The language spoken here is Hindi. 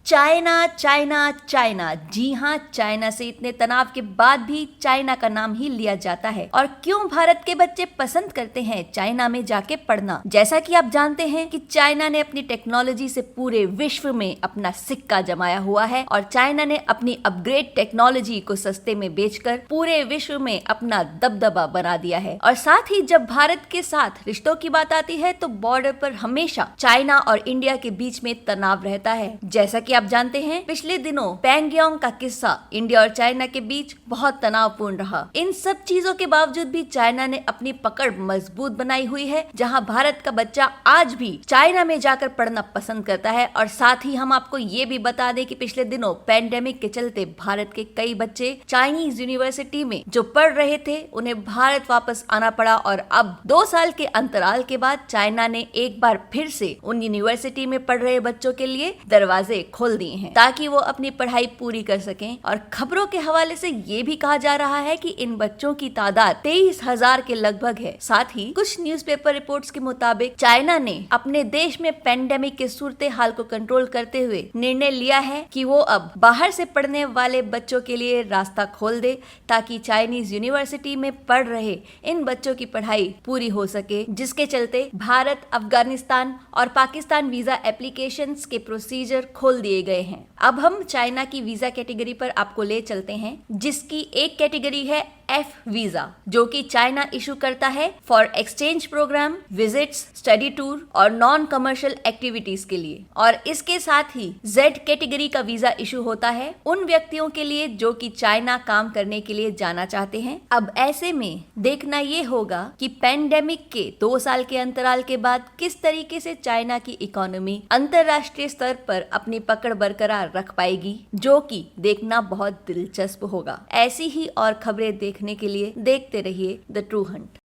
चाइना चाइना चाइना, जी हाँ, चाइना से इतने तनाव के बाद भी चाइना का नाम ही लिया जाता है। और क्यों भारत के बच्चे पसंद करते हैं चाइना में जाके पढ़ना? जैसा कि आप जानते हैं कि चाइना ने अपनी टेक्नोलॉजी से पूरे विश्व में अपना सिक्का जमाया हुआ है और चाइना ने अपनी अपग्रेड टेक्नोलॉजी को सस्ते में बेचकर पूरे विश्व में अपना दबदबा बना दिया है। और साथ ही जब भारत के साथ रिश्तों की बात आती है तो बॉर्डर पर हमेशा चाइना और इंडिया के बीच में तनाव रहता है। जैसा कि आप जानते हैं, पिछले दिनों पैंगयोंग का किस्सा इंडिया और चाइना के बीच बहुत तनावपूर्ण रहा। इन सब चीजों के बावजूद भी चाइना ने अपनी पकड़ मजबूत बनाई हुई है, जहां भारत का बच्चा आज भी चाइना में जाकर पढ़ना पसंद करता है। और साथ ही हम आपको ये भी बता दें कि पिछले दिनों पैंडेमिक के चलते भारत के कई बच्चे चाइनीज यूनिवर्सिटी में जो पढ़ रहे थे उन्हें भारत वापस आना पड़ा। और अब 2 साल के अंतराल के बाद चाइना ने एक बार फिर से उन यूनिवर्सिटी में पढ़ रहे बच्चों के लिए दरवाजे खोल दिए हैं ताकि वो अपनी पढ़ाई पूरी कर सकें। और खबरों के हवाले से ये भी कहा जा रहा है कि इन बच्चों की तादाद 23,000 के लगभग है। साथ ही कुछ न्यूज़पेपर रिपोर्ट्स के मुताबिक चाइना ने अपने देश में पेंडेमिक के सूरते हाल को कंट्रोल करते हुए निर्णय लिया है कि वो अब बाहर से पढ़ने वाले बच्चों के लिए रास्ता खोल दे ताकि चाइनीज यूनिवर्सिटी में पढ़ रहे इन बच्चों की पढ़ाई पूरी हो सके, जिसके चलते भारत, अफगानिस्तान और पाकिस्तान वीजा एप्लीकेशंस के प्रोसीजर खोल दिए गए हैं। अब हम चाइना की वीजा कैटेगरी पर आपको ले चलते हैं, जिसकी एक कैटेगरी है F वीजा, जो कि चाइना इशू करता है for exchange programme, visits, study tour और नॉन कमर्शियल एक्टिविटीज के लिए। और इसके साथ ही Z कैटेगरी का वीजा इशू होता है उन व्यक्तियों के लिए जो कि चाइना काम करने के लिए जाना चाहते हैं। अब ऐसे में देखना ये होगा कि पेंडेमिक के 2 साल के अंतराल के बाद किस तरीके से चाइना की इकोनॉमी अंतरराष्ट्रीय स्तर पर अपनी पकड़ बरकरार रख पाएगी, जो कि देखना बहुत दिलचस्प होगा। ऐसी ही और खबरें देखने के लिए देखते रहिए द ट्रू हंट।